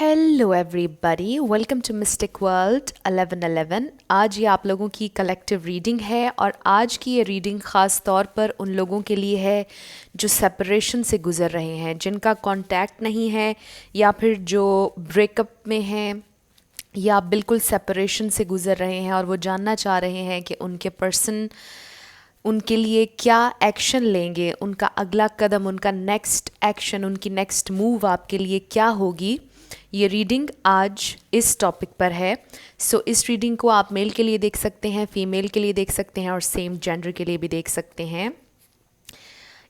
Hello everybody, welcome to mystic world 1111। आज ये आप लोगों की कलेक्टिव रीडिंग है और आज की ये रीडिंग ख़ास तौर पर उन लोगों के लिए है जो सेपरेशन से गुज़र रहे हैं, जिनका कांटेक्ट नहीं है या फिर जो ब्रेकअप में हैं या बिल्कुल सेपरेशन से गुज़र रहे हैं और वो जानना चाह रहे हैं कि उनके पर्सन उनके लिए क्या एक्शन लेंगे, उनका अगला कदम, उनका नेक्स्ट एक्शन, उनकी नेक्स्ट मूव आपके लिए क्या होगी। ये रीडिंग आज इस टॉपिक पर है। इस रीडिंग को आप मेल के लिए देख सकते हैं, फीमेल के लिए देख सकते हैं और सेम जेंडर के लिए भी देख सकते हैं।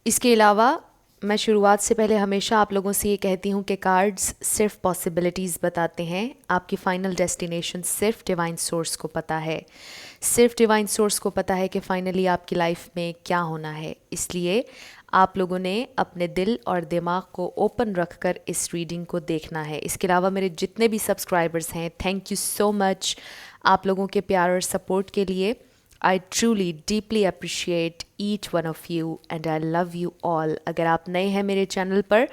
इसके अलावा मैं शुरुआत से पहले हमेशा आप लोगों से ये कहती हूँ कि कार्ड्स सिर्फ पॉसिबिलिटीज़ बताते हैं, आपकी फ़ाइनल डेस्टिनेशन सिर्फ डिवाइन सोर्स को पता है। सिर्फ डिवाइन सोर्स को पता है कि फ़ाइनली आपकी लाइफ में क्या होना है। इसलिए आप लोगों ने अपने दिल और दिमाग को ओपन रखकर इस रीडिंग को देखना है। इसके अलावा मेरे जितने भी सब्सक्राइबर्स हैं, थैंक यू सो मच आप लोगों के प्यार और सपोर्ट के लिए। I truly deeply appreciate each one of you and I love you all। अगर आप नए हैं मेरे चैनल पर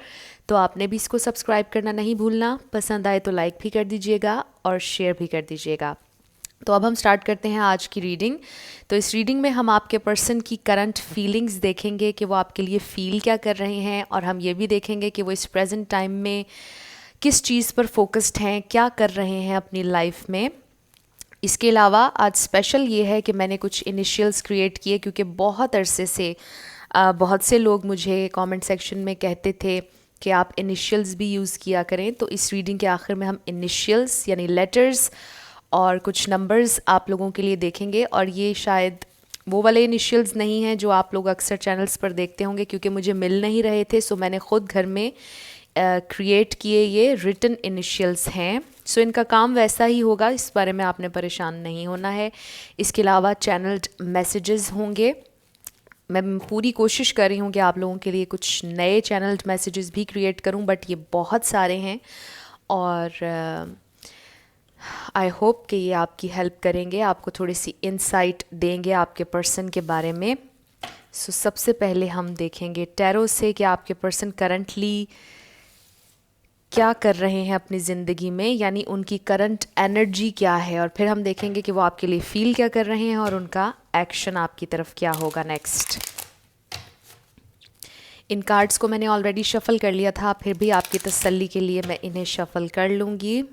तो आपने भी इसको सब्सक्राइब करना नहीं भूलना, पसंद आए तो लाइक भी कर दीजिएगा और शेयर भी कर दीजिएगा। तो अब हम स्टार्ट करते हैं आज की रीडिंग। तो इस रीडिंग में हम आपके पर्सन की करंट फीलिंग्स देखेंगे कि वो आपके लिए फ़ील क्या कर रहे हैं, और हम ये भी देखेंगे कि वो इस प्रेजेंट टाइम में किस चीज़ पर फोकस्ड हैं, क्या कर रहे हैं अपनी लाइफ में। इसके अलावा आज स्पेशल ये है कि मैंने कुछ इनिशियल्स क्रिएट किए, क्योंकि बहुत अरसे से बहुत से लोग मुझे कमेंट सेक्शन में कहते थे कि आप इनिशियल्स भी यूज़ किया करें। तो इस रीडिंग के आखिर में हम इनिशियल्स यानी लेटर्स और कुछ नंबर्स आप लोगों के लिए देखेंगे। और ये शायद वो वाले इनिशियल्स नहीं हैं जो आप लोग अक्सर चैनल्स पर देखते होंगे, क्योंकि मुझे मिल नहीं रहे थे। सो मैंने ख़ुद घर में क्रिएट किए ये रिटन इनिशियल्स हैं। सो इनका काम वैसा ही होगा, इस बारे में आपने परेशान नहीं होना है। इसके अलावा चैनल्ड मैसेजेस होंगे। मैं पूरी कोशिश कर रही हूँ कि आप लोगों के लिए कुछ नए चैनल्ड मैसेजेस भी क्रिएट करूँ, बट ये बहुत सारे हैं और आई होप कि ये आपकी हेल्प करेंगे, आपको थोड़ी सी इंसाइट देंगे आपके पर्सन के बारे में। सबसे पहले हम देखेंगे टैरो से कि आपके पर्सन करंटली क्या कर रहे हैं अपनी ज़िंदगी में, यानी उनकी करंट एनर्जी क्या है। और फिर हम देखेंगे कि वो आपके लिए फ़ील क्या कर रहे हैं और उनका एक्शन आपकी तरफ क्या होगा नेक्स्ट। इन कार्ड्स को मैंने ऑलरेडी शफ़ल कर लिया था, फिर भी आपकी तसल्ली के लिए मैं इन्हें शफ़ल कर लूँगी।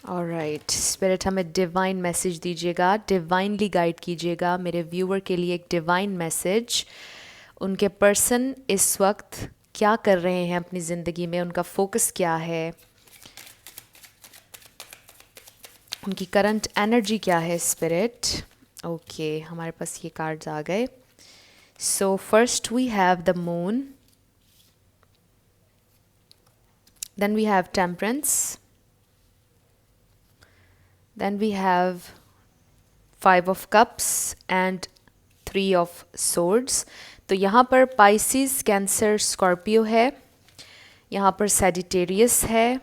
ऑलराइट, स्पिरिट हमें डिवाइन मैसेज दीजिएगा, डिवाइनली गाइड कीजिएगा मेरे व्यूअर के लिए एक डिवाइन मैसेज। उनके पर्सन इस वक्त क्या कर रहे हैं अपनी ज़िंदगी में, उनका फोकस क्या है, उनकी करंट एनर्जी क्या है स्पिरिट। ओके, हमारे पास ये कार्ड्स आ गए। So first we have the moon, then we have temperance, then we have 5 of cups and 3 of swords। तो यहाँ पर पाइसिस, कैंसर, स्कॉर्पियो है, यहाँ पर सैजिटेरियस है,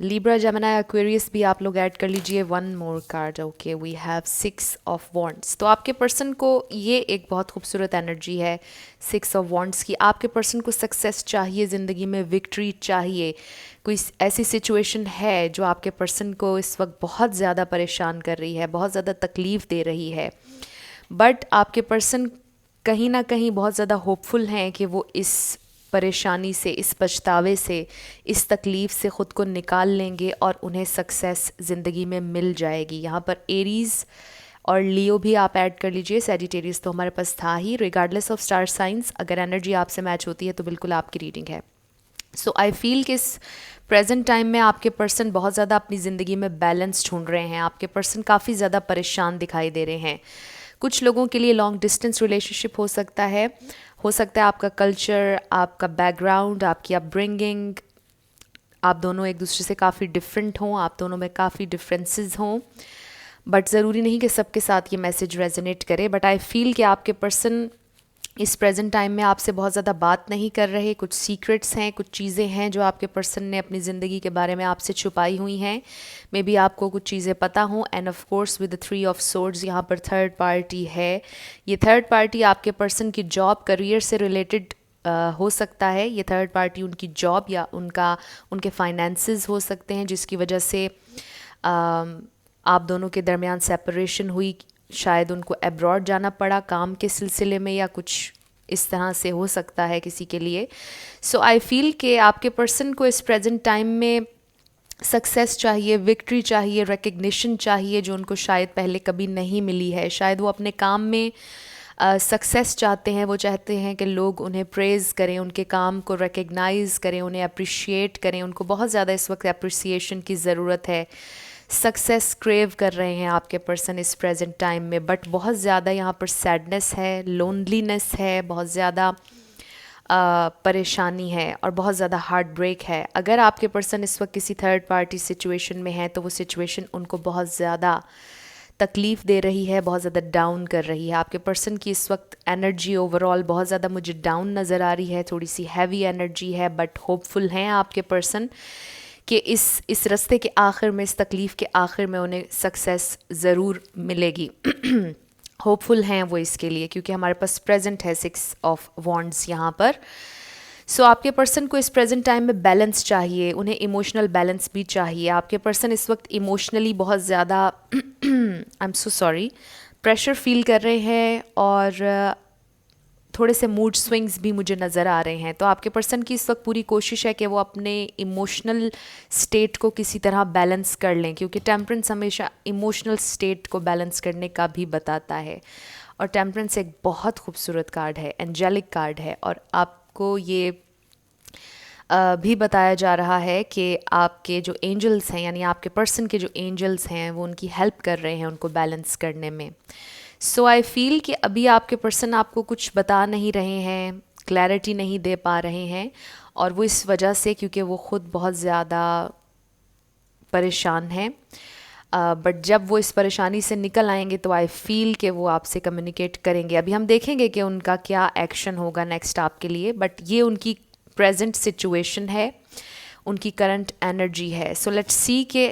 लिब्रा, जेमिनी, एक्वेरियस भी आप लोग ऐड कर लीजिए। 1 more card. Okay, we have 6 of wands. तो आपके पर्सन को ये एक बहुत खूबसूरत एनर्जी है 6 ऑफ वॉन्ड्स की। आपके पर्सन को सक्सेस चाहिए, ज़िंदगी में विक्ट्री चाहिए। कोई ऐसी सिचुएशन है जो आपके पर्सन को इस वक्त बहुत ज़्यादा परेशान कर रही है, बहुत ज़्यादा तकलीफ़ दे रही है, बट आपके पर्सन कहीं ना कहीं बहुत ज़्यादा होपफुल हैं कि वो इस परेशानी से, इस पछतावे से, इस तकलीफ़ से ख़ुद को निकाल लेंगे और उन्हें सक्सेस ज़िंदगी में मिल जाएगी। यहाँ पर एरीज़ और लियो भी आप ऐड कर लीजिए। सैजिटेरियस तो हमारे पास था ही। रिगार्डलेस ऑफ स्टार साइंस, अगर एनर्जी आपसे मैच होती है तो बिल्कुल आपकी रीडिंग है। सो आई फील कि इस प्रेजेंट टाइम में आपके पर्सन बहुत ज़्यादा अपनी ज़िंदगी में बैलेंस ढूंढ रहे हैं। आपके पर्सन काफ़ी ज़्यादा परेशान दिखाई दे रहे हैं। कुछ लोगों के लिए लॉन्ग डिस्टेंस रिलेशनशिप हो सकता है आपका कल्चर, आपका बैकग्राउंड, आपकी अपब्रिंगिंग, आप दोनों एक दूसरे से काफ़ी डिफरेंट हों, आप दोनों में काफ़ी डिफरेंसेस हों, बट ज़रूरी नहीं कि सबके साथ ये मैसेज रेजोनेट करे। बट आई फील कि आपके पर्सन इस प्रेजेंट टाइम में आपसे बहुत ज़्यादा बात नहीं कर रहे। कुछ सीक्रेट्स हैं, कुछ चीज़ें हैं जो आपके पर्सन ने अपनी ज़िंदगी के बारे में आपसे छुपाई हुई हैं। मे बी आपको कुछ चीज़ें पता हों। End of course with the 3 of swords यहाँ पर थर्ड पार्टी है। ये थर्ड पार्टी आपके पर्सन की जॉब, करियर से रिलेटेड हो सकता है। ये थर्ड पार्टी उनकी जॉब या उनके फाइनेंसेस हो सकते हैं, जिसकी वजह से आप दोनों के दरमियान सेपरेशन हुई। शायद उनको अब्रॉड जाना पड़ा काम के सिलसिले में, या कुछ इस तरह से हो सकता है किसी के लिए। सो आई फील कि आपके पर्सन को इस प्रेजेंट टाइम में सक्सेस चाहिए, विक्ट्री चाहिए, रिकग्निशन चाहिए, जो उनको शायद पहले कभी नहीं मिली है। शायद वो अपने काम में सक्सेस चाहते हैं, वो चाहते हैं कि लोग उन्हें प्रेज़ करें, उनके काम को रिकग्नाइज़ करें, उन्हें अप्रिशिएट करें। उनको बहुत ज़्यादा इस वक्त अप्रिसिएशन की ज़रूरत है। सक्सेस क्रेव कर रहे हैं आपके पर्सन इस प्रेजेंट टाइम में, बट बहुत ज़्यादा यहाँ पर सैडनेस है, लोनलीनेस है, बहुत ज़्यादा परेशानी है और बहुत ज़्यादा हार्ट ब्रेक है। अगर आपके पर्सन इस वक्त किसी थर्ड पार्टी सिचुएशन में है तो वो सिचुएशन उनको बहुत ज़्यादा तकलीफ़ दे रही है, बहुत ज़्यादा डाउन कर रही है। आपके पर्सन की इस वक्त एनर्जी ओवरऑल बहुत ज़्यादा मुझे डाउन नज़र आ रही है, थोड़ी सी हैवी एनर्जी है, बट होपफुल हैं आपके पर्सन कि इस रास्ते के आखिर में, इस तकलीफ़ के आखिर में उन्हें सक्सेस ज़रूर मिलेगी। होपफुल हैं वो इसके लिए, क्योंकि हमारे पास प्रेजेंट है 6 ऑफ वॉन्ड्स यहाँ पर। सो आपके पर्सन को इस प्रेजेंट टाइम में बैलेंस चाहिए, उन्हें इमोशनल बैलेंस भी चाहिए। आपके पर्सन इस वक्त इमोशनली बहुत ज़्यादा आई am so sorry pressure feel कर रहे हैं, और थोड़े से मूड स्विंग्स भी मुझे नज़र आ रहे हैं। तो आपके पर्सन की इस वक्त पूरी कोशिश है कि वो अपने इमोशनल स्टेट को किसी तरह बैलेंस कर लें, क्योंकि टेम्परेंस हमेशा इमोशनल स्टेट को बैलेंस करने का भी बताता है। और टेम्परेंस एक बहुत खूबसूरत कार्ड है, एंजेलिक कार्ड है, और आपको ये भी बताया जा रहा है कि आपके जो एंजल्स हैं, यानी आपके पर्सन के जो एंजल्स हैं, वो उनकी हेल्प कर रहे हैं उनको बैलेंस करने में। सो आई फील कि अभी आपके पर्सन आपको कुछ बता नहीं रहे हैं, क्लैरिटी नहीं दे पा रहे हैं, और वो इस वजह से क्योंकि वो ख़ुद बहुत ज़्यादा परेशान हैं। बट जब वो इस परेशानी से निकल आएंगे तो आई फील कि वो आपसे कम्युनिकेट करेंगे। अभी हम देखेंगे कि उनका क्या एक्शन होगा नेक्स्ट आपके लिए, बट ये उनकी प्रेजेंट सिचुएशन है, उनकी करंट एनर्जी है। सो लेट्स सी कि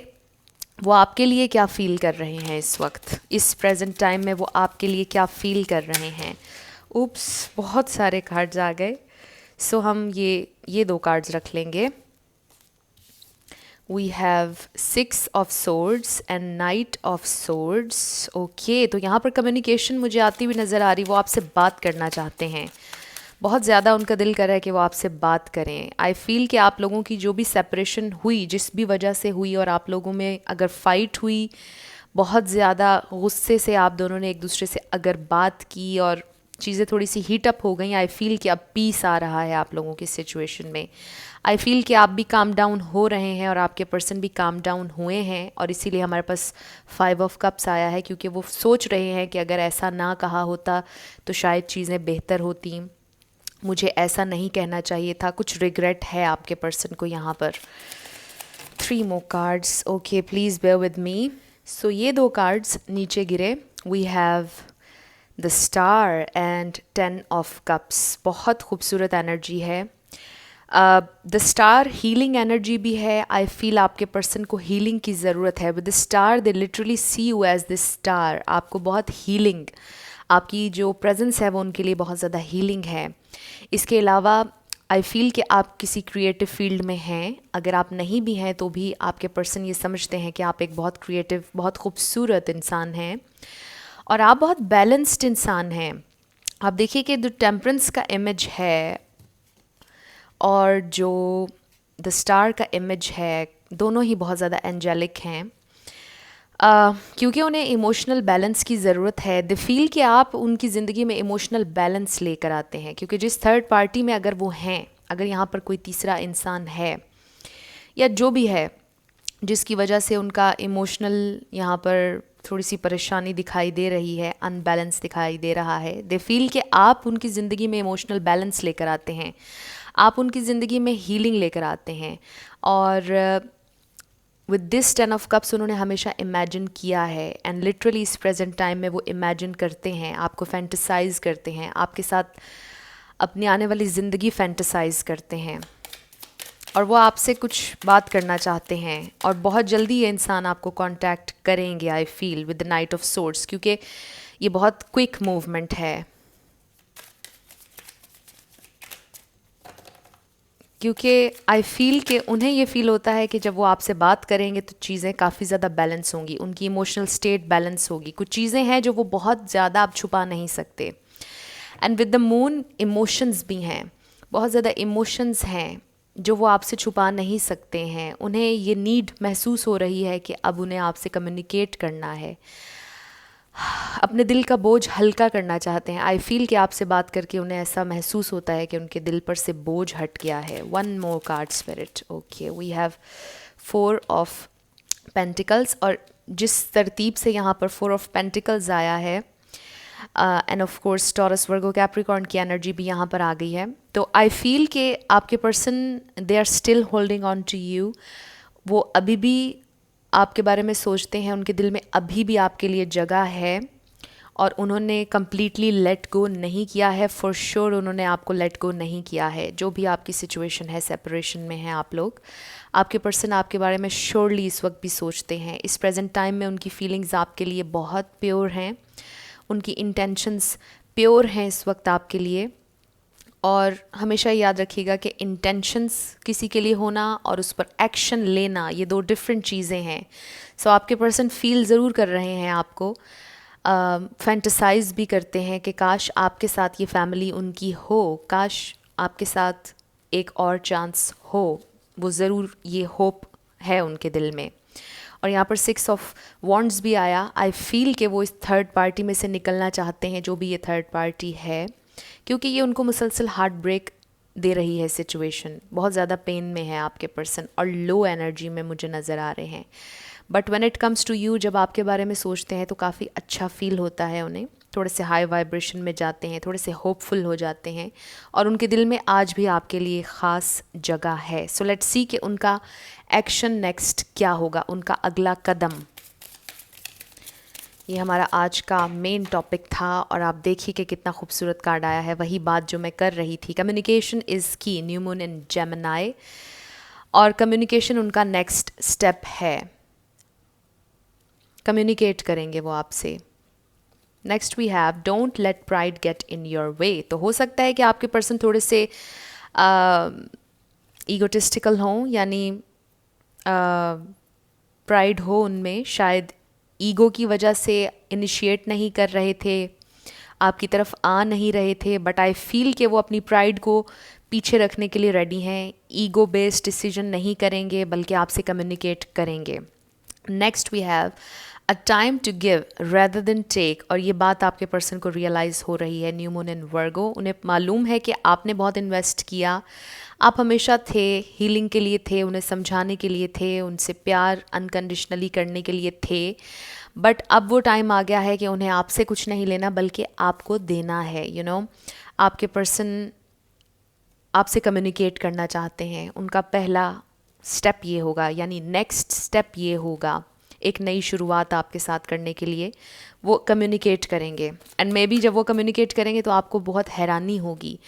वो आपके लिए क्या फ़ील कर रहे हैं इस वक्त, इस प्रेजेंट टाइम में वो आपके लिए क्या फ़ील कर रहे हैं। उप्स, बहुत सारे कार्ड्स आ गए। सो हम ये 2 कार्ड्स रख लेंगे। We have 6 of swords and knight of swords. Okay, तो यहाँ पर कम्युनिकेशन मुझे आती हुई नज़र आ रही, वो आपसे बात करना चाहते हैं। बहुत ज़्यादा उनका दिल कर रहा है कि वो आपसे बात करें। आई फील कि आप लोगों की जो भी सेपरेशन हुई, जिस भी वजह से हुई, और आप लोगों में अगर फ़ाइट हुई, बहुत ज़्यादा गुस्से से आप दोनों ने एक दूसरे से अगर बात की और चीज़ें थोड़ी सी हीट अप हो गई, आई फील कि अब पीस आ रहा है आप लोगों की सिचुएशन में। आई फील कि आप भी काम डाउन हो रहे हैं और आपके पर्सन भी काम डाउन हुए हैं, और इसीलिए हमारे पास 5 ऑफ कप्स आया है, क्योंकि वो सोच रहे हैं कि अगर ऐसा ना कहा होता तो शायद चीज़ें बेहतर होती, मुझे ऐसा नहीं कहना चाहिए था, कुछ रिग्रेट है आपके पर्सन को यहाँ पर। 3 more cards. Okay, please bear with me. So ये 2 कार्ड्स नीचे गिरे। We have the star and 10 of cups. बहुत खूबसूरत एनर्जी है। द स्टार हीलिंग एनर्जी भी है। आई फील आपके पर्सन को हीलिंग की ज़रूरत है। With the star they literally see you as the star. आपको बहुत हीलिंग, आपकी जो प्रेजेंस है वो उनके लिए बहुत ज़्यादा हीलिंग है। इसके अलावा आई फील कि आप किसी क्रिएटिव फील्ड में हैं। अगर आप नहीं भी हैं तो भी आपके पर्सन ये समझते हैं कि आप एक बहुत क्रिएटिव, बहुत खूबसूरत इंसान हैं, और आप बहुत बैलेंस्ड इंसान हैं। आप देखिए कि जो टेम्परेंस का इमेज है और जो द स्टार का इमेज है, दोनों ही बहुत ज़्यादा एंजेलिक हैं, क्योंकि उन्हें इमोशनल बैलेंस की ज़रूरत है। दे फील कि आप उनकी ज़िंदगी में इमोशनल बैलेंस लेकर आते हैं, क्योंकि जिस थर्ड पार्टी में अगर वो हैं, अगर यहाँ पर कोई तीसरा इंसान है या जो भी है जिसकी वजह से उनका इमोशनल यहाँ पर थोड़ी सी परेशानी दिखाई दे रही है, अनबैलेंस दिखाई दे रहा है, दे फील कि आप उनकी ज़िंदगी में इमोशनल बैलेंस लेकर आते हैं, आप उनकी ज़िंदगी में हीलिंग लेकर आते हैं। और विद दिस 10 ऑफ कप्स उन्होंने हमेशा इमेजिन किया है, एंड लिटरली इस प्रेजेंट टाइम में वो इमेजिन करते हैं, आपको फैंटसाइज करते हैं, आपके साथ अपनी आने वाली ज़िंदगी फैंटसाइज करते हैं, और वो आपसे कुछ बात करना चाहते हैं, और बहुत जल्दी ये इंसान आपको कांटेक्ट करेंगे। I feel with the night of swords, क्योंकि ये बहुत क्विक मूवमेंट है। क्योंकि आई फील कि उन्हें ये फ़ील होता है कि जब वो आपसे बात करेंगे तो चीज़ें काफ़ी ज़्यादा बैलेंस होंगी, उनकी इमोशनल स्टेट बैलेंस होगी। कुछ चीज़ें हैं जो वो बहुत ज़्यादा आप छुपा नहीं सकते। And with the moon emotions भी हैं, बहुत ज़्यादा इमोशंस हैं जो वो आपसे छुपा नहीं सकते हैं। उन्हें ये नीड महसूस हो रही है कि अब उन्हें आपसे कम्युनिकेट करना है, अपने दिल का बोझ हल्का करना चाहते हैं। आई फील कि आपसे बात करके उन्हें ऐसा महसूस होता है कि उनके दिल पर से बोझ हट गया है। One more card spirit. Okay, we have 4 of pentacles, और जिस तरतीब से यहाँ पर 4 ऑफ पेंटिकल्स आया है, end of course Taurus Virgo Capricorn की एनर्जी भी यहाँ पर आ गई है। तो आई फील कि आपके person they are still holding on to you. वो अभी भी आपके बारे में सोचते हैं, उनके दिल में अभी भी आपके लिए जगह है, और उन्होंने कम्प्लीटली लेट गो नहीं किया है। फॉर श्योर उन्होंने आपको लेट गो नहीं किया है। जो भी आपकी सिचुएशन है, सेपरेशन में है आप लोग, आपके पर्सन आपके बारे में श्योरली इस वक्त भी सोचते हैं। इस प्रेजेंट टाइम में उनकी फीलिंग्स आपके लिए बहुत प्योर हैं, उनकी इंटेंशंस प्योर हैं इस वक्त आपके लिए। और हमेशा याद रखिएगा कि इंटेंशंस किसी के लिए होना और उस पर एक्शन लेना, ये 2 डिफरेंट चीज़ें हैं। सो आपके पर्सन फील ज़रूर कर रहे हैं आपको, फैंटसाइज भी करते हैं कि काश आपके साथ ये फैमिली उनकी हो, काश आपके साथ एक और चांस हो। वो ज़रूर ये होप है उनके दिल में। और यहाँ पर 6 ऑफ वॉन्ड्स भी आया। आई फील कि वो इस थर्ड पार्टी में से निकलना चाहते हैं, जो भी ये थर्ड पार्टी है, क्योंकि ये उनको मुसलसल हार्ट ब्रेक दे रही है। सिचुएशन बहुत ज़्यादा पेन में है आपके पर्सन, और लो एनर्जी में मुझे नज़र आ रहे हैं। But when it comes to you, जब आपके बारे में सोचते हैं तो काफ़ी अच्छा फील होता है उन्हें। थोड़े से हाई वाइब्रेशन में जाते हैं, थोड़े से होपफुल हो जाते हैं, और उनके दिल में आज भी आपके लिए ख़ास जगह है। सो लेट्स सी कि उनका एक्शन नेक्स्ट क्या होगा, उनका अगला कदम। ये हमारा आज का मेन टॉपिक था, और आप देखिए कि कितना खूबसूरत कार्ड आया है। वही बात जो मैं कर रही थी, communication is key, new moon in Gemini, और कम्युनिकेशन उनका नेक्स्ट स्टेप है। कम्युनिकेट करेंगे वो आपसे। Next we have don't let pride get in your way. तो हो सकता है कि आपके पर्सन थोड़े से ईगोटिस्टिकल हों, यानी प्राइड हो उनमें, शायद ईगो की वजह से इनिशिएट नहीं कर रहे थे, आपकी तरफ आ नहीं रहे थे। बट आई फील कि वो अपनी प्राइड को पीछे रखने के लिए रेडी हैं। ईगो बेस्ड डिसीजन नहीं करेंगे, बल्कि आपसे कम्युनिकेट करेंगे। Next we have a time to give rather than take, और ये बात आपके पर्सन को रियलाइज़ हो रही है। न्यू मून इन वर्गो, उन्हें मालूम है कि आपने बहुत इन्वेस्ट किया, आप हमेशा थे, हीलिंग के लिए थे, उन्हें समझाने के लिए थे, उनसे प्यार अनकंडीशनली करने के लिए थे। बट अब वो टाइम आ गया है कि उन्हें आपसे कुछ नहीं लेना, बल्कि आपको देना है। यू नो, आपके पर्सन आपसे कम्युनिकेट करना चाहते हैं। उनका पहला स्टेप ये होगा, यानी नेक्स्ट स्टेप ये होगा, एक नई शुरुआत आपके साथ करने के लिए वो कम्युनिकेट करेंगे। एंड मे बी जब वो कम्युनिकेट करेंगे तो आपको बहुत हैरानी होगी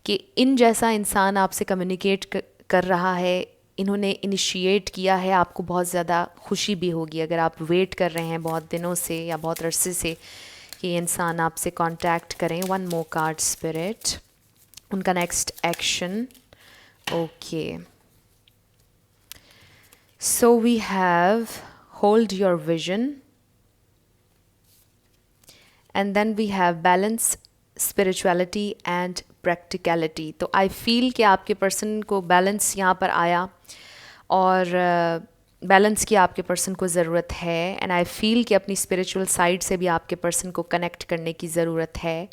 कि इन जैसा इंसान आपसे कम्युनिकेट कर रहा है, इन्होंने इनिशिएट किया है। आपको बहुत ज़्यादा खुशी भी होगी अगर आप वेट कर रहे हैं बहुत दिनों से या बहुत अरसे से कि ये इंसान आपसे कांटेक्ट करें। वन मोर कार्ड स्पिरिट, उनका next action. Okay, so we have hold your vision, and then we have balance, spirituality and practicality। तो आई फील कि आपके पर्सन को बैलेंस यहाँ पर आया, और बैलेंस की आपके पर्सन को ज़रूरत है। एंड आई फील कि अपनी स्पिरिचुअल साइड से भी आपके पर्सन को कनेक्ट करने की ज़रूरत है।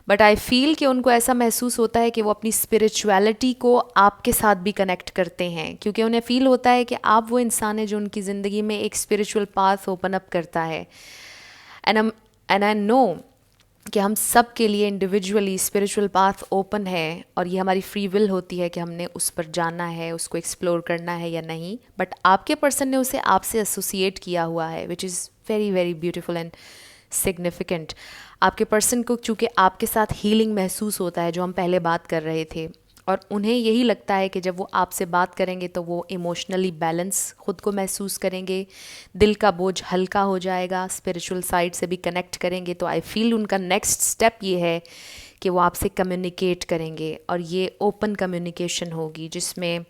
बट आई फील कि उनको ऐसा महसूस होता है कि वो अपनी स्पिरिचुअलिटी को आपके साथ भी कनेक्ट करते हैं, क्योंकि उन्हें फील होता है कि आप वो इंसान है जो उनकी ज़िंदगी में एक स्पिरिचुअल पाथ ओपन अप करता है। एंड आई नो कि हम सब के लिए इंडिविजुअली स्पिरिचुअल पाथ ओपन है, और ये हमारी फ्री विल होती है कि हमने उस पर जाना है, उसको एक्सप्लोर करना है या नहीं। बट आपके पर्सन ने उसे आपसे एसोसिएट किया हुआ है, which is very very beautiful and significant. आपके पर्सन को चूँकि आपके साथ हीलिंग महसूस होता है, जो हम पहले बात कर रहे थे, और उन्हें यही लगता है कि जब वो आपसे बात करेंगे तो वो इमोशनली बैलेंस खुद को महसूस करेंगे, दिल का बोझ हल्का हो जाएगा, स्पिरिचुअल साइड से भी कनेक्ट करेंगे। तो आई फील उनका नेक्स्ट स्टेप ये है कि वो आपसे कम्युनिकेट करेंगे, और ये ओपन कम्युनिकेशन होगी जिसमें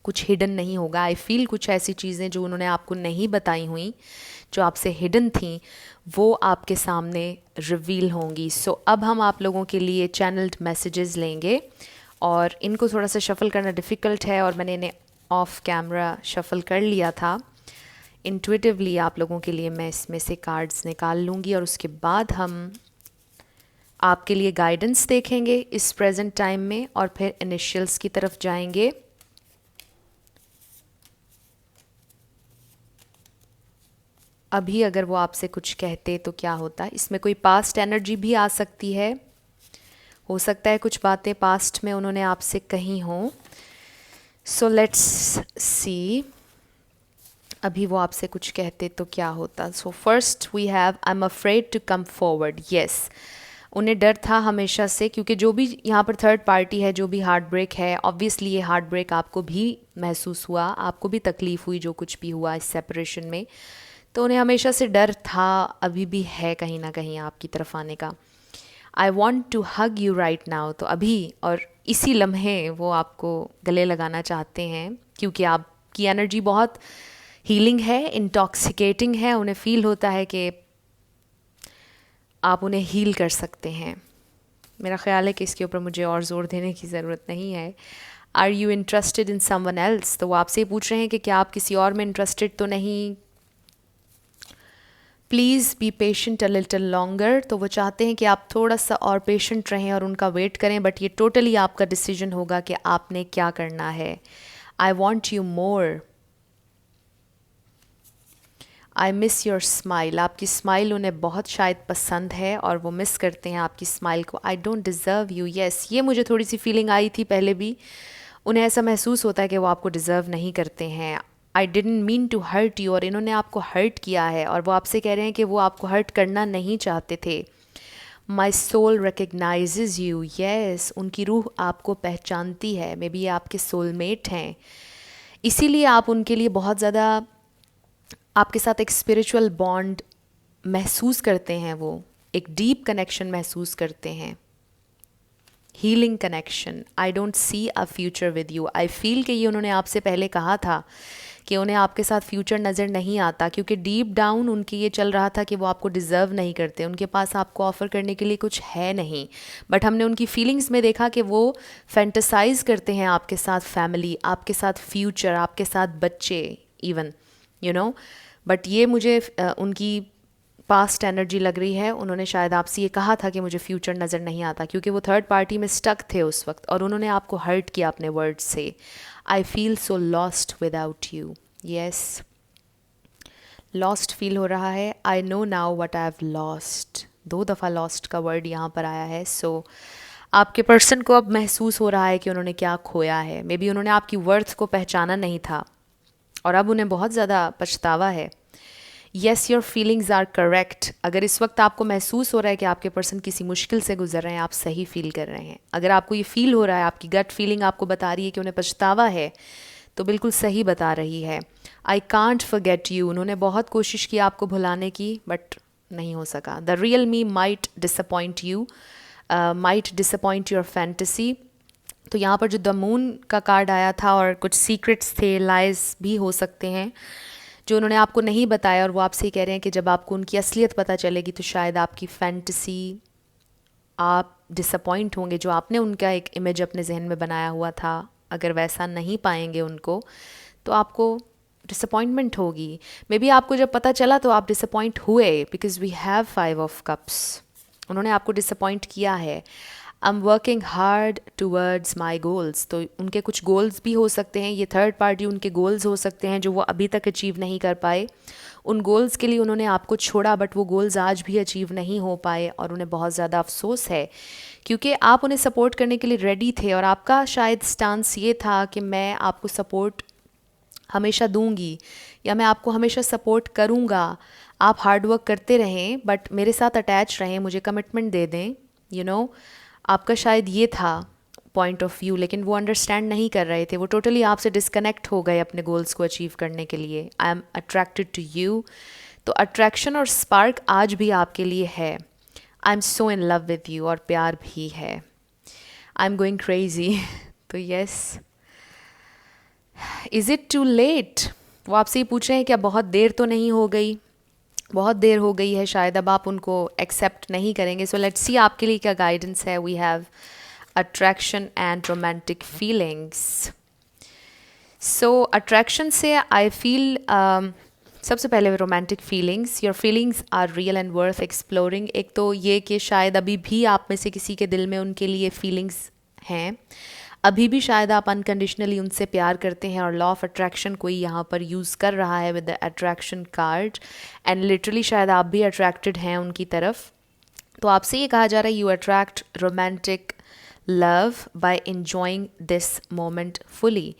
कुछ हिडन नहीं होगा। आई फील कुछ ऐसी चीज़ें जो उन्होंने आपको नहीं बताई हुई, जो आपसे हिडन थी, वो आपके सामने रिवील होंगी। सो अब हम आप लोगों के लिए चैनल्ड मैसेजेस लेंगे, और इनको थोड़ा सा शफ़ल करना डिफ़िकल्ट है, और मैंने इन्हें ऑफ कैमरा शफ़ल कर लिया था। इंट्यूटिवली आप लोगों के लिए मैं इसमें से कार्ड्स निकाल लूँगी, और उसके बाद हम आपके लिए गाइडेंस देखेंगे इस प्रेजेंट टाइम में, और फिर इनिशियल्स की तरफ जाएंगे। अभी अगर वो आपसे कुछ कहते तो क्या होता। इसमें कोई पास्ट एनर्जी भी आ सकती है, हो सकता है कुछ बातें पास्ट में उन्होंने आपसे कही हों। सो लेट्स सी, अभी वो आपसे कुछ कहते तो क्या होता। So first we have I am afraid to come forward. Yes, उन्हें डर था हमेशा से, क्योंकि जो भी यहाँ पर थर्ड पार्टी है, जो भी हार्ट ब्रेक है, ऑब्वियसली ये हार्ट ब्रेक आपको भी महसूस हुआ, आपको भी तकलीफ़ हुई जो कुछ भी हुआ इस सेपरेशन में, तो उन्हें हमेशा से डर था, अभी भी है कहीं ना कहीं आपकी तरफ आने का। I want to hug you right now, तो अभी और इसी लम्हे वो आपको गले लगाना चाहते हैं, क्योंकि आपकी एनर्जी बहुत हीलिंग है, इंटॉक्सिकेटिंग है। उन्हें फील होता है कि आप उन्हें हील कर सकते हैं। मेरा ख्याल है कि इसके ऊपर मुझे और ज़ोर देने की ज़रूरत नहीं है। Are you interested in someone else, तो वो आपसे पूछ रहे हैं कि क्या आप किसी और में इंटरेस्टेड तो नहीं। Please be patient a little longer, तो वो चाहते हैं कि आप थोड़ा सा और पेशेंट रहें और उनका वेट करें, बट ये टोटली आपका डिसीजन होगा कि आपने क्या करना है। I want you more, I miss your smile, आपकी स्माइल उन्हें बहुत शायद पसंद है और वो मिस करते हैं आपकी स्माइल को। I don't deserve you, yes, ये मुझे थोड़ी सी फीलिंग आई थी पहले भी। उन्हें ऐसा महसूस होता है कि वो आपको डिज़र्व नहीं करते हैं। I didn't mean to hurt you, और इन्होंने आपको हर्ट किया है, और वो आपसे कह रहे हैं कि वो आपको हर्ट करना नहीं चाहते थे। My soul recognises you, yes, उनकी रूह आपको पहचानती है। मे बी ये आपके सोलमेट हैं, इसीलिए आप उनके लिए बहुत ज़्यादा आपके साथ एक स्पिरिचुअल बॉन्ड महसूस करते हैं, वो एक डीप कनेक्शन महसूस करते हैं, healing connection. I don't see a future with you, I feel कि ये उन्होंने आपसे पहले कहा था कि उन्हें आपके साथ फ्यूचर नज़र नहीं आता, क्योंकि डीप डाउन उनके ये चल रहा था कि वो आपको डिज़र्व नहीं करते, उनके पास आपको ऑफ़र करने के लिए कुछ है नहीं। बट हमने उनकी फीलिंग्स में देखा कि वो फैंटसाइज करते हैं आपके साथ फैमिली, आपके साथ फ्यूचर, आपके साथ बच्चे इवन, यू नो। बट ये मुझे उनकी पास्ट एनर्जी लग रही है। उन्होंने शायद आपसे ये कहा था कि मुझे फ्यूचर नज़र नहीं आता, क्योंकि वो थर्ड पार्टी में स्टक थे उस वक्त, और उन्होंने आपको हर्ट किया अपने वर्ड से। I feel so lost without you, yes, lost feel हो रहा है। I know now what I have lost, 2 दफ़ा लॉस्ट का वर्ड यहाँ पर आया है। सो आपके पर्सन को अब महसूस हो रहा है कि उन्होंने क्या खोया है। मे बी उन्होंने आपकी वर्थ को पहचाना नहीं था, और अब उन्हें बहुत ज़्यादा पछतावा है। Yes, your feelings are correct, अगर इस वक्त आपको महसूस हो रहा है कि आपके पर्सन किसी मुश्किल से गुजर रहे हैं, आप सही फील कर रहे हैं। अगर आपको ये फील हो रहा है, आपकी गट फीलिंग आपको बता रही है कि उन्हें पछतावा है, तो बिल्कुल सही बता रही है। आई कांट फॉरगेट यू, उन्होंने बहुत कोशिश की आपको भुलाने की, बट नहीं हो सका। The real me might disappoint you, might disappoint your fantasy. तो यहाँ पर जो द मून का कार्ड आया था, और कुछ सीक्रेट्स थे, लाइज भी हो सकते हैं जो उन्होंने आपको नहीं बताया, और वो आपसे ही कह रहे हैं कि जब आपको उनकी असलियत पता चलेगी तो शायद आपकी फैंटेसी, आप डिसअपॉइंट होंगे। जो आपने उनका एक इमेज अपने जहन में बनाया हुआ था, अगर वैसा नहीं पाएंगे उनको, तो आपको डिसअपॉइंटमेंट होगी। मे बी आपको जब पता चला तो आप डिसअपॉइंट हुए, because we have 5 of cups, उन्होंने आपको डिसअपॉइंट किया है। I am working hard towards my goals, तो उनके कुछ गोल्स भी हो सकते हैं, ये थर्ड पार्टी उनके गोल्स हो सकते हैं जो वो अभी तक अचीव नहीं कर पाए। उन गोल्स के लिए उन्होंने आपको छोड़ा, बट वो गोल्स आज भी अचीव नहीं हो पाए, और उन्हें बहुत ज़्यादा अफसोस है, क्योंकि आप उन्हें सपोर्ट करने के लिए रेडी थे, और आपका शायद स्टांस ये था कि मैं आपको सपोर्ट हमेशा दूंगी, या मैं आपको हमेशा सपोर्ट करूंगा, आप हार्डवर्क करते रहें बट मेरे साथ अटैच रहें, मुझे कमिटमेंट दे दें, यू नो। आपका शायद ये था पॉइंट ऑफ व्यू, लेकिन वो अंडरस्टैंड नहीं कर रहे थे, वो टोटली आपसे डिस्कनेक्ट हो गए अपने गोल्स को अचीव करने के लिए। I am attracted to you, तो अट्रैक्शन और स्पार्क आज भी आपके लिए है। I am so in love with you, और प्यार भी है। I am going crazy. तो yes, is it too late? वो आपसे ये पूछ रहे हैं क्या बहुत देर तो नहीं हो गई? बहुत देर हो गई है शायद, अब आप उनको एक्सेप्ट नहीं करेंगे। सो लेट्स सी आपके लिए क्या गाइडेंस है। We have attraction and romantic feelings. So attraction से आई फील, सबसे पहले romantic feelings, your feelings are real and worth exploring. एक तो ये कि शायद अभी भी आप में से किसी के दिल में उनके लिए फीलिंग्स हैं, अभी भी शायद आप अनकंडीशनली उनसे प्यार करते हैं, और लॉ ऑफ अट्रैक्शन कोई यहाँ पर यूज़ कर रहा है with the attraction card, and literally शायद आप भी अट्रैक्टेड हैं उनकी तरफ। तो आपसे ये कहा जा रहा है, you attract romantic love by enjoying this moment fully.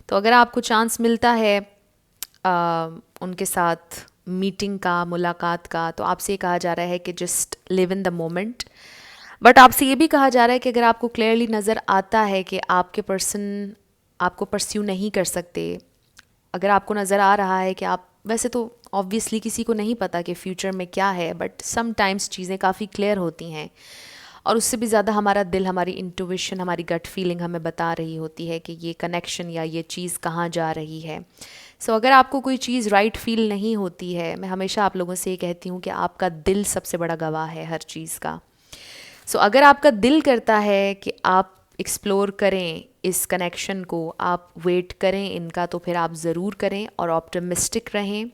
तो अगर आपको चांस मिलता है उनके साथ मीटिंग का, मुलाकात का, तो आपसे ये कहा जा रहा है कि just live in the moment. But आपसे ये भी कहा जा रहा है कि अगर आपको क्लियरली नज़र आता है कि आपके पर्सन आपको परस्यू नहीं कर सकते, अगर आपको नज़र आ रहा है कि आप, वैसे तो ऑब्वियसली किसी को नहीं पता कि फ्यूचर में क्या है, बट समटाइम्स चीज़ें काफ़ी क्लियर होती हैं, और उससे भी ज़्यादा हमारा दिल, हमारी इंट्यूशन, हमारी गट फीलिंग हमें बता रही होती है कि ये कनेक्शन या ये चीज़ कहाँ जा रही है। सो अगर आपको कोई चीज़ राइट फील नहीं होती है, मैं हमेशा आप लोगों से ये कहती हूँ कि आपका दिल सबसे बड़ा गवाह है हर चीज़ का। सो अगर आपका दिल करता है कि आप एक्सप्लोर करें इस कनेक्शन को, आप वेट करें इनका, तो फिर आप ज़रूर करें और ऑप्टिमिस्टिक रहें,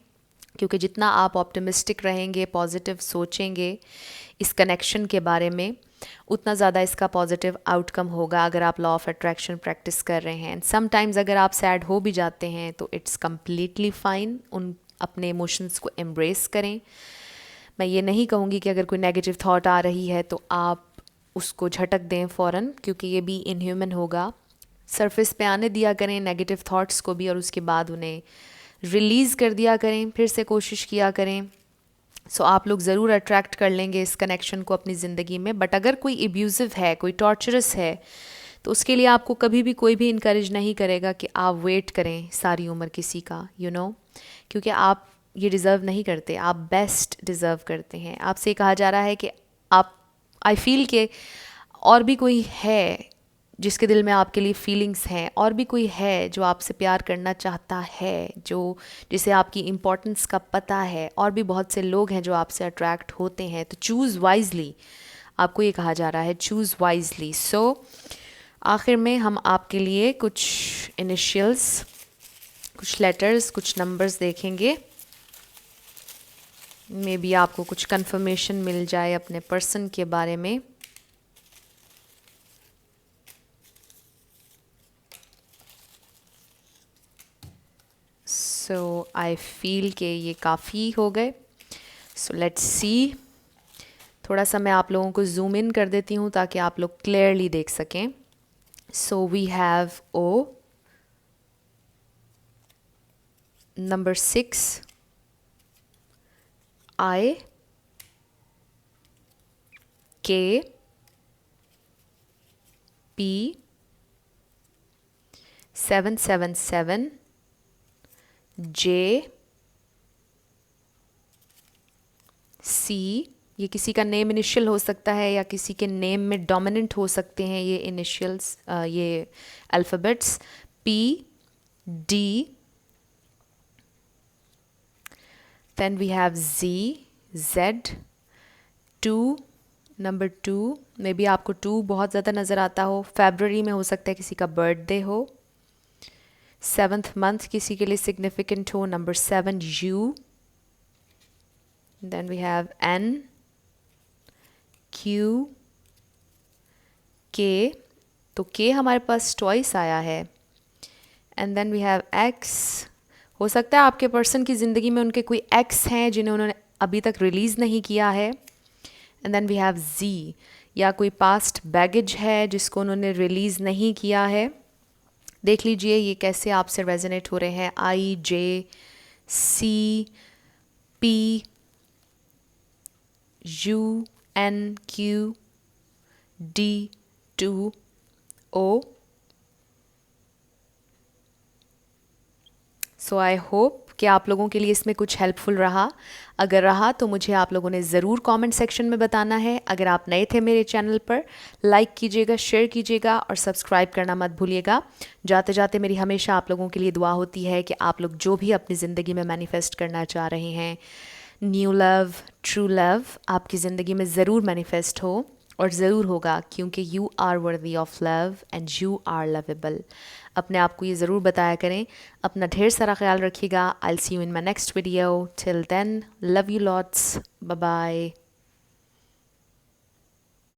क्योंकि जितना आप ऑप्टिमिस्टिक रहेंगे, पॉजिटिव सोचेंगे इस कनेक्शन के बारे में, उतना ज़्यादा इसका पॉजिटिव आउटकम होगा अगर आप लॉ ऑफ अट्रैक्शन प्रैक्टिस कर रहे हैं। समटाइम्स अगर आप सैड हो भी जाते हैं तो इट्स कम्प्लीटली फ़ाइन, उन अपने इमोशंस को एम्ब्रेस करें। मैं ये नहीं कहूँगी कि अगर कोई नेगेटिव थॉट आ रही है तो आप उसको झटक दें फ़ौरन, क्योंकि ये भी इनह्यूमन होगा। सरफेस पे आने दिया करें नेगेटिव थॉट्स को भी, और उसके बाद उन्हें रिलीज़ कर दिया करें, फिर से कोशिश किया करें। सो आप लोग ज़रूर अट्रैक्ट कर लेंगे इस कनेक्शन को अपनी ज़िंदगी में। बट अगर कोई एब्यूज़िव है, कोई टॉर्चरस है, तो उसके लिए आपको कभी भी कोई भी इनकरेज नहीं करेगा कि आप वेट करें सारी उम्र किसी का, क्योंकि आप ये डिज़र्व नहीं करते, आप बेस्ट डिज़र्व करते हैं। आपसे कहा जा रहा है कि आप, आई फील के और भी कोई है जिसके दिल में आपके लिए फीलिंग्स हैं, और भी कोई है जो आपसे प्यार करना चाहता है, जिसे आपकी इम्पोर्टेंस का पता है, और भी बहुत से लोग हैं जो आपसे अट्रैक्ट होते हैं। तो चूज़ वाइजली, आपको ये कहा जा रहा है, चूज़ वाइजली। सो आखिर में हम आपके लिए कुछ इनिशियल्स, कुछ लेटर्स, कुछ नंबर्स देखेंगे। मे बी आपको कुछ कंफर्मेशन मिल जाए अपने पर्सन के बारे में। सो आई फील के ये काफ़ी हो गए। सो लेट्स सी, थोड़ा सा मैं आप लोगों को जूम इन कर देती हूँ ताकि आप लोग क्लियरली देख सकें। So we have O, number 6, I, K, P, 777, J, C, ये किसी का नेम इनिशियल हो सकता है या किसी के नेम में डोमिनेंट हो सकते हैं ये इनिशियल्स, ये alphabets. P, D, then we have Z, Z, 2, number 2, may be आपको 2 बहुत ज़्यादा नज़र आता हो। फरवरी में हो सकता है किसी का बर्थडे हो। 7th मंथ किसी के लिए सिग्निफिकेंट हो, number 7, U, then we have N, Q, K, तो K हमारे पास ट्वाइस आया है, and then we have X। हो सकता है आपके पर्सन की ज़िंदगी में उनके कोई एक्स हैं जिन्हें उन्होंने अभी तक रिलीज़ नहीं किया है, and then we have Z, या कोई पास्ट बैगेज है जिसको उन्होंने रिलीज़ नहीं किया है। देख लीजिए ये कैसे आपसे रेजोनेट हो रहे हैं। I, J, C, P, U, N, Q, D, 2, O। So I hope कि आप लोगों के लिए इसमें कुछ हेल्पफुल रहा। अगर रहा तो मुझे आप लोगों ने ज़रूर कमेंट सेक्शन में बताना है। अगर आप नए थे मेरे चैनल पर, लाइक कीजिएगा, शेयर कीजिएगा और सब्सक्राइब करना मत भूलिएगा। जाते जाते मेरी हमेशा आप लोगों के लिए दुआ होती है कि आप लोग जो भी अपनी ज़िंदगी में मैनिफेस्ट करना चाह रहे हैं, न्यू लव, ट्रू लव, आपकी ज़िंदगी में ज़रूर मैनिफेस्ट हो और ज़रूर होगा, क्योंकि you are worthy of love and you are lovable. अपने आप को ये ज़रूर बताया करें। अपना ढेर सारा ख्याल रखिएगा। I will see you in my next video. Till then, love you lots, bye bye.